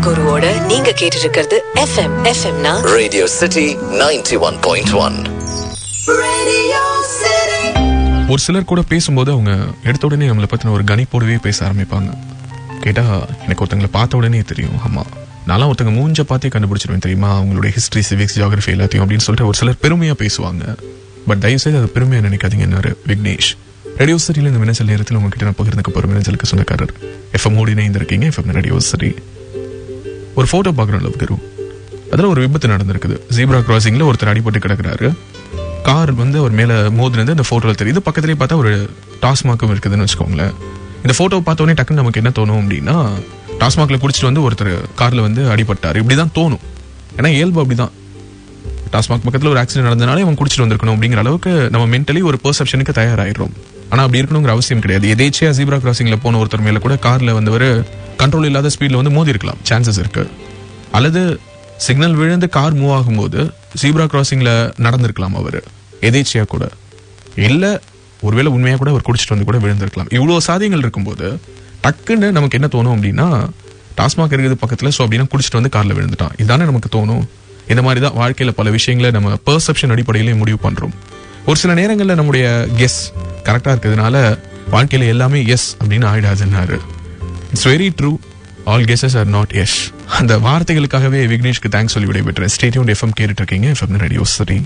குருவோட நீங்க கேட்டு இருக்கிறது FM. FMனா Radio City 91.1. Radio City. ஒரு சிலர் கூட பேசும்போது அவங்க எடுத்த உடனே நம்மளை பத்தின ஒரு கணிப்போடவே பேச ஆரம்பிப்பாங்க. கேட்டா எனக்கு ஒருத்தங்களை பார்த்த உடனே தெரியும். ஆமா, நான்லாம் ஒருத்தங்க மூஞ்ச பார்த்தே கண்டுபிடிச்சிருவேன் தெரியுமா, அவங்களுடைய ஹிஸ்டரி, சிவிக்ஸ், ஜியோகிராஃபி எல்லாத்தையும் அப்படின்னு சொல்லிட்டு ஒரு சிலர் பெருமையா பேசுவாங்க. பட் தயவுசெய்து அது பெருமையா நினைக்காதீங்க. என்ன விக்னேஷ் ரேடியோ சிட்டியில் இந்த மின்னஞ்சல் நேரத்தில் உங்ககிட்ட நான் பகிர்ந்துக்க போற மின்னஞ்சலுக்கு சொந்தக்காரர் FM ஓடி இணைந்திருக்கீங்க. FM radio city. ஒரு போட்டோ பார்க்குறோம் லவ் குரு. அதில் ஒரு விபத்து நடந்திருக்குது. ஜீப்ரா கிராசிங்ல ஒருத்தர் அடிபட்டு கிடக்குறாரு. கார் அவர் மேல மோதினது இந்த போட்டோல தெரியுது. பக்கத்திலே பார்த்தா ஒரு டாஸ்மாக்கும் இருக்குதுன்னு வச்சுக்கோங்களேன். இந்த போட்டோ பார்த்த உடனே டக்குன்னு நமக்கு என்ன தோணும் அப்படின்னா, டாஸ்மாக்ல குடிச்சிட்டு ஒருத்தர் கார்ல அடிபட்டாரு இப்படிதான் தோணும். ஏன்னா இயல்பு அப்படிதான். டாஸ்மாக் பக்கத்துல ஒரு ஆக்சிடென்ட் நடந்தனாலே அவன் குடிச்சிட்டு வந்திருக்கணும் அப்படிங்கிற அளவுக்கு நம்ம மென்டலி ஒரு பெர்செப்ஷனுக்கு தயாராயிரும். ஆனா அப்படி இருக்கணுங்கிற அவசியம் கிடையாது. எதேச்சியா ஜீப்ரா கிராசிங்ல போன ஒருத்தர் மேல கூட கார்ல கண்ட்ரோல் இல்லாத ஸ்பீட்ல மோதி இருக்கலாம், சான்சஸ் இருக்கு. அல்லது சிக்னல் விழுந்து கார் மூவ் ஆகும்போது ஜீப்ரா கிராசிங்ல நடந்திருக்கலாம் அவரு எதேச்சியா கூட. இல்ல ஒருவேளை உண்மையா கூட அவர் குடிச்சிட்டு கூட விழுந்திருக்கலாம். இவ்வளவு சாத்தியங்கள் இருக்கும்போது டக்குன்னு நமக்கு என்ன தோணும் அப்படின்னா, டாஸ்மாக் இருக்குது பக்கத்துல, சோ அப்படின்னா குடிச்சிட்டு கார்ல விழுந்துட்டான், இதுதானே நமக்கு தோணும். இந்த மாதிரிதான் வாழ்க்கையில பல விஷயங்களை நம்ம பெர்செப்ஷன் அடிப்படையிலே முடிவு பண்றோம். ஒரு சில நேரங்கள்ல நம்முடைய கெஸ் கரெக்டா இருக்கிறதுனால வாழ்க்கையில எல்லாமே எஸ் அப்படின்னு ஆயிடாதுன்னாரு. It's very true. All guesses are not yes. அந்த வார்த்தைகளுக்காகவே விக்னேஷ்க்கு தேங்க்ஸ் சொல்லி விடைபெற்றேன். Stay tuned. FM கேட்டுட்டு இருக்கீங்க. FM radio city.